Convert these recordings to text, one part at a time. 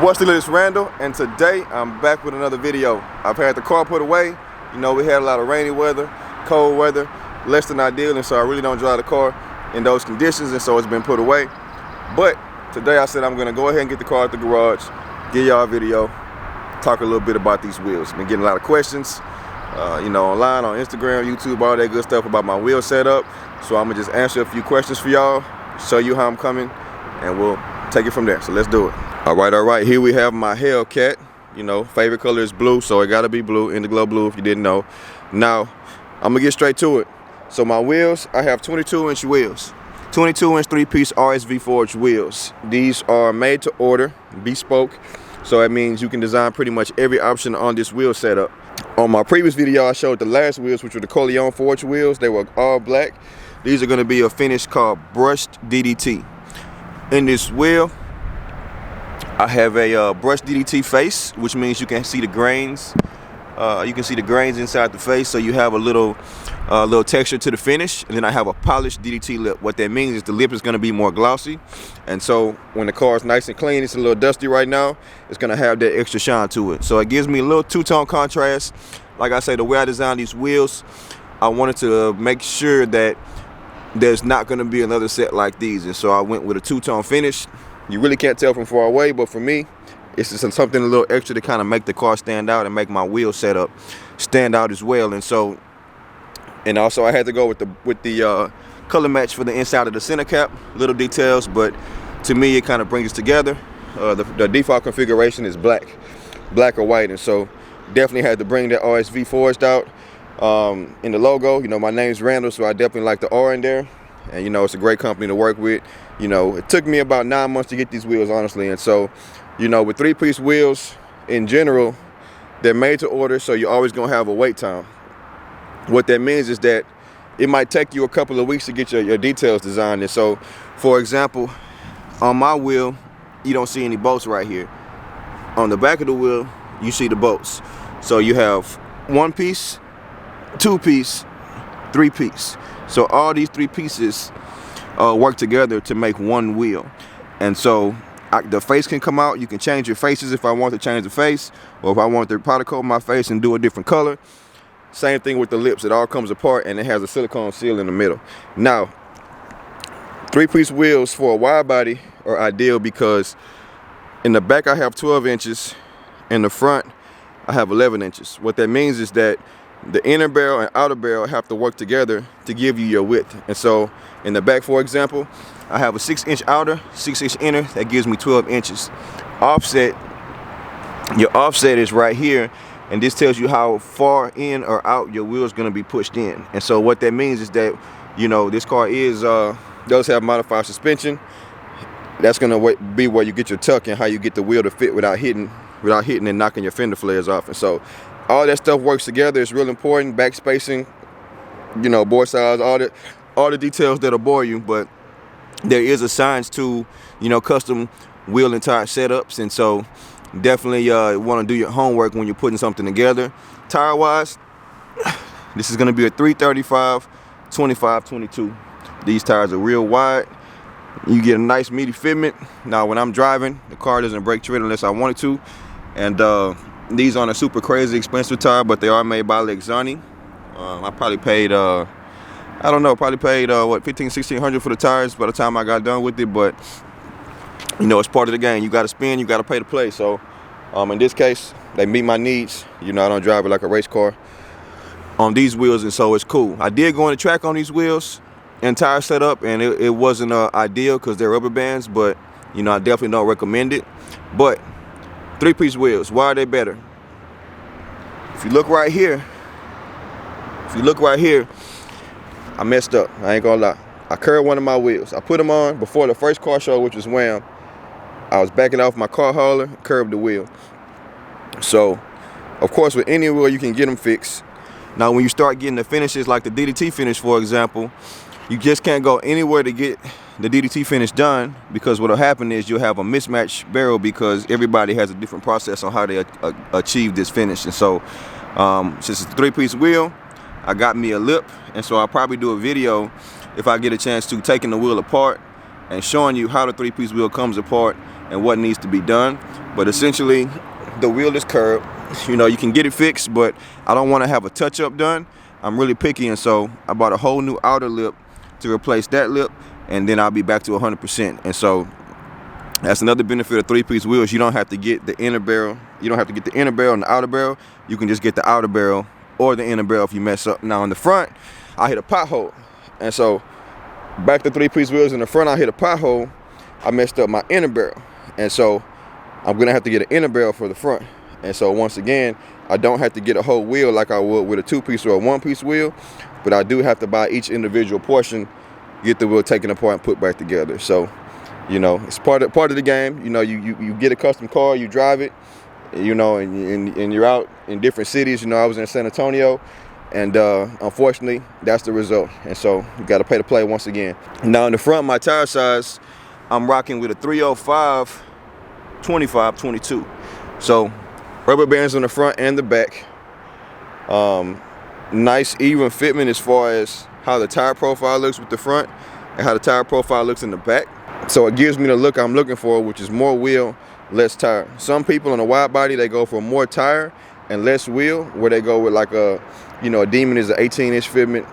boy still is Randall, and today I'm back with another video. I've had the car put away. You know, we had a lot of rainy weather, cold weather, less than ideal, and so I really don't drive the car in those conditions, and so it's been put away. But today I said I'm gonna go ahead and get the car at the garage, give y'all a video, talk a little bit about these wheels. Been getting a lot of questions, you know, online, on Instagram, YouTube, all that good stuff about my wheel setup. So I'm gonna just answer a few questions for y'all, show you how I'm coming, and we'll take it from there. So let's do it. All right, here we have my Hellcat. You know, favorite color is blue, so it gotta be blue, Indiglo blue if you didn't know. Now, I'm gonna get straight to it. So my wheels, I have 22-inch wheels. 22-inch 3-piece Rsv Forged Wheels. These are made to order, bespoke, so that means you can design pretty much every option on this wheel setup. On my previous video, I showed the last wheels, which were the Rsv Forged Wheels. They were all black. These are gonna be a finish called brushed DDT. In this wheel, I have a brushed DDT face, which means you can see the grains. You can see the grains inside the face, so you have a little texture to the finish. And then I have a polished DDT lip. What that means is the lip is going to be more glossy, and so when the car is nice and clean, it's a little dusty right now, it's going to have that extra shine to it. So it gives me a little two-tone contrast. Like I say, the way I designed these wheels, I wanted to make sure that there's not going to be another set like these, and so I went with a two-tone finish. You really can't tell from far away, but for me, it's just something a little extra to kind of make the car stand out and make my wheel setup stand out as well. And so, and also I had to go with the color match for the inside of the center cap, little details, but to me it kind of brings it together. The default configuration is black or white, and so definitely had to bring that Rsv Forged out. In the logo, you know, my name's Randall, so I definitely like the R in there. And you know, it's a great company to work with. You know, it took me about 9 months to get these wheels, honestly. And so, you know, with 3-piece wheels in general, they're made to order, so you're always gonna have a wait time. What that means is that it might take you a couple of weeks to get your details designed. And so, for example, on my wheel, you don't see any bolts right here. On the back of the wheel, you see the bolts. So you have 1-piece, 2-piece, 3-piece. So all these 3 pieces work together to make one wheel. And so the face can come out. You can change your faces if I want to change the face, or if I want to powder coat my face and do a different color. Same thing with the lips. It all comes apart, and it has a silicone seal in the middle. Now, 3-piece wheels for a wide body are ideal because in the back I have 12 inches, in the front I have 11 inches. What that means is that the inner barrel and outer barrel have to work together to give you your width. And so in the back, for example, I have a 6-inch outer, 6-inch inner. That gives me 12 inches. Offset, your offset is right here, and this tells you how far in or out your wheel is going to be pushed in. And so what that means is that, you know, this car does have modified suspension. That's going to be where you get your tuck and how you get the wheel to fit without hitting and knocking your fender flares off. And so all that stuff works together. It's real important. Back spacing, you know, bore size, all the details that'll bore you, but there is a science to, you know, custom wheel and tire setups. And so definitely want to do your homework when you're putting something together. Tire wise, this is going to be a 335 25/22. These tires are real wide. You get a nice meaty fitment. Now when I'm driving, the car doesn't brake tread unless I want it to. And these aren't a super crazy expensive tire, but they are made by Lexani. I probably paid, I don't know, what, $1,500–1,600 for the tires by the time I got done with it. But you know, it's part of the game. You got to spin, you got to pay to play. So in this case, they meet my needs. You know, I don't drive it like a race car on these wheels, and so it's cool. I did go on the track on these wheels and tire setup, and it wasn't ideal because they're rubber bands, but you know, I definitely don't recommend it. But 3-piece wheels, why are they better? If you look right here, I messed up. I ain't gonna lie. I curved one of my wheels. I put them on before the first car show, which was Wham. I was backing off my car hauler, curved the wheel. So, of course, with any wheel, you can get them fixed. Now, when you start getting the finishes, like the DDT finish, for example, you just can't go anywhere to get the DDT finish done, because what'll happen is you'll have a mismatched barrel because everybody has a different process on how they achieve this finish. And so since it's a 3-piece wheel, I got me a lip, and so I'll probably do a video if I get a chance to taking the wheel apart and showing you how the 3-piece wheel comes apart and what needs to be done. But essentially, the wheel is curved. You know, you can get it fixed, but I don't want to have a touch-up done. I'm really picky, and so I bought a whole new outer lip to replace that lip, and then I'll be back to 100%. And so that's another benefit of three-piece wheels. You don't have to get the inner barrel. You don't have to get the inner barrel and the outer barrel. You can just get the outer barrel or the inner barrel if you mess up. Now in the front, I hit a pothole, and so back to three-piece wheels. In the front, I hit a pothole. I messed up my inner barrel, and so I'm gonna have to get an inner barrel for the front. And so once again, I don't have to get a whole wheel like I would with a two-piece or a one-piece wheel, but I do have to buy each individual portion, get the wheel taken apart and put back together. So, you know, it's part of the game. You know, you get a custom car, you drive it, you know, and you're out in different cities. You know, I was in San Antonio, and unfortunately, that's the result. And so you got to pay to play once again. Now in the front, my tire size, I'm rocking with a 305 25/22. So rubber bands on the front and the back. Nice even fitment as far as how the tire profile looks with the front and how the tire profile looks in the back. So it gives me the look I'm looking for, which is more wheel, less tire. Some people on a wide body, they go for more tire and less wheel, where they go with like a, you know, a Demon is an 18-inch fitment.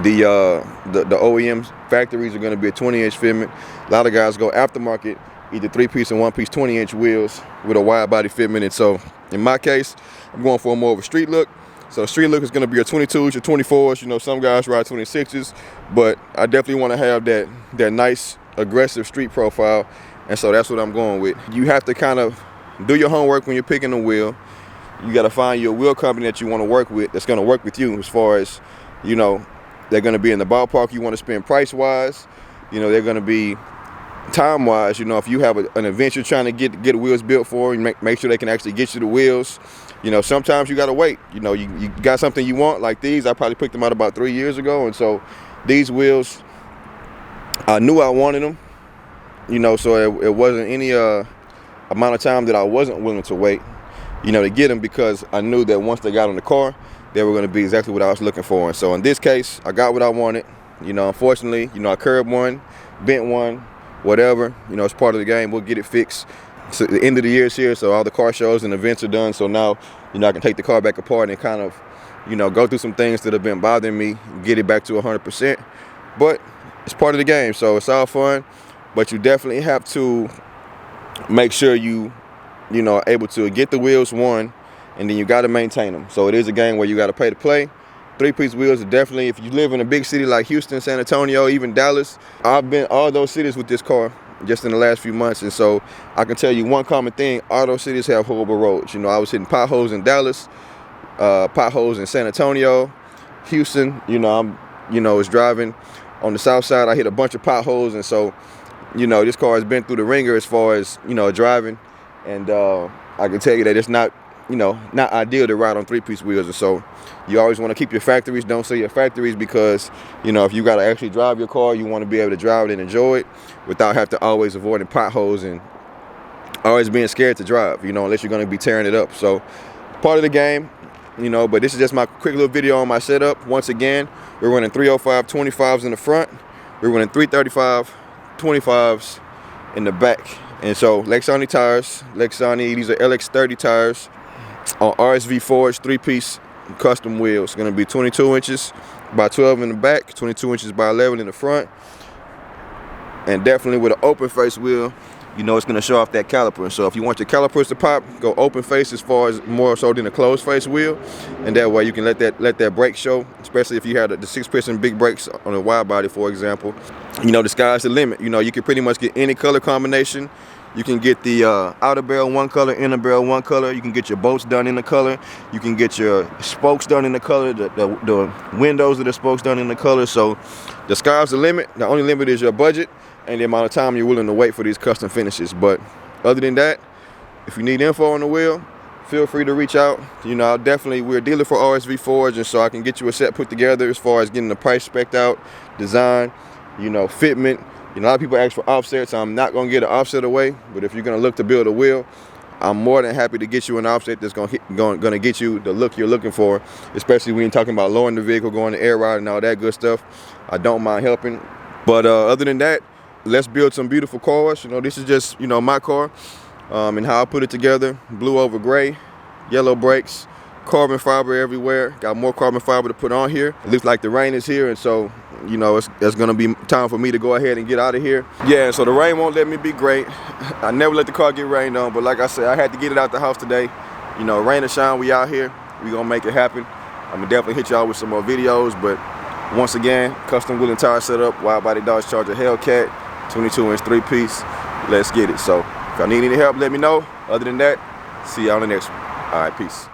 The OEM factories are going to be a 20-inch fitment. A lot of guys go aftermarket, either three-piece and one-piece 20-inch wheels with a wide body fitment. And so in my case, I'm going for more of a street look. So the street look is going to be a 22s or 24s. You know, some guys ride 26s, but I definitely want to have that nice aggressive street profile. And so that's what I'm going with. You have to kind of do your homework when you're picking a wheel. You got to find your wheel company that you want to work with, that's going to work with you, as far as, you know, they're going to be in the ballpark you want to spend price-wise. You know, they're going to be time-wise. You know, if you have an event you're trying to get wheels built for, and make sure they can actually get you the wheels. You know, sometimes you got to wait. You know, you got something you want, like these. I probably picked them out about 3 years ago, and so these wheels, I knew I wanted them. You know, so it wasn't any amount of time that I wasn't willing to wait, you know, to get them, because I knew that once they got on the car, they were going to be exactly what I was looking for. And so in this case, I got what I wanted. You know, unfortunately, you know, I curved one, bent one, whatever. You know, it's part of the game. We'll get it fixed. So the end of the year is here, so all the car shows and events are done. So now, you know, I can take the car back apart and kind of, you know, go through some things that have been bothering me, get it back to 100%. But it's part of the game, so it's all fun. But you definitely have to make sure you know, are able to get the wheels, one, and then you got to maintain them. So it is a game where you got to pay to play. Three-piece wheels are definitely, if you live in a big city like Houston, San Antonio, even Dallas, I've been all those cities with this car just in the last few months. And so I can tell you one common thing: all those cities have horrible roads. You know, I was hitting potholes in Dallas, potholes in San Antonio, Houston. You know, was driving on the south side. I hit a bunch of potholes, and so, you know, this car has been through the ringer as far as, you know, driving. And I can tell you that it's not, you know, not ideal to ride on three-piece wheels. And so you always want to keep your factories. Don't sell your factories, because, you know, if you got to actually drive your car, you want to be able to drive it and enjoy it without have to always avoiding potholes and always being scared to drive, you know, unless you're going to be tearing it up. So part of the game, you know, but this is just my quick little video on my setup. Once again, we're running 305 25s in the front. We're running 335 25s in the back. And so Lexani tires, these are LX30 tires on Rsv Forged three-piece custom wheels. It's going to be 22 inches by 12 in the back, 22 inches by 11 in the front. And definitely with an open face wheel, you know, it's going to show off that caliper. So if you want your calipers to pop, go open face, as far as more so than a closed face wheel. And that way you can let that brake show, especially if you had the 6-piston big brakes on a wide body, for example. You know, the sky's the limit. You know, you can pretty much get any color combination. You can get the outer barrel one color, inner barrel one color. You can get your bolts done in the color. You can get your spokes done in the color, the windows of the spokes done in the color. So the sky's the limit. The only limit is your budget and the amount of time you're willing to wait for these custom finishes. But other than that, if you need info on the wheel, feel free to reach out. You know, we're a dealer for Rsv Forged, and so I can get you a set put together as far as getting the price spec'd out, design, you know, fitment. You know, a lot of people ask for offsets. I'm not going to get an offset away, but if you're going to look to build a wheel, I'm more than happy to get you an offset that's going to get you the look you're looking for, especially when you're talking about lowering the vehicle, going to air ride and all that good stuff. I don't mind helping. But other than that, let's build some beautiful cars. You know, this is just, you know, my car and how I put it together. Blue over gray, yellow brakes, carbon fiber everywhere. Got more carbon fiber to put on here. It looks like the rain is here, and so, you know, it's gonna be time for me to go ahead and get out of here. Yeah, so the rain won't let me be great. I never let the car get rained on, but like I said, I had to get it out the house today. You know, rain or shine, we out here. We gonna make it happen. I'm gonna definitely hit y'all with some more videos, but once again, custom wheel and tire setup, Widebody Dodge Charger Hellcat, 22-inch 3-piece. Let's get it. So if y'all need any help, let me know. Other than that, see y'all on the next one. All right, peace.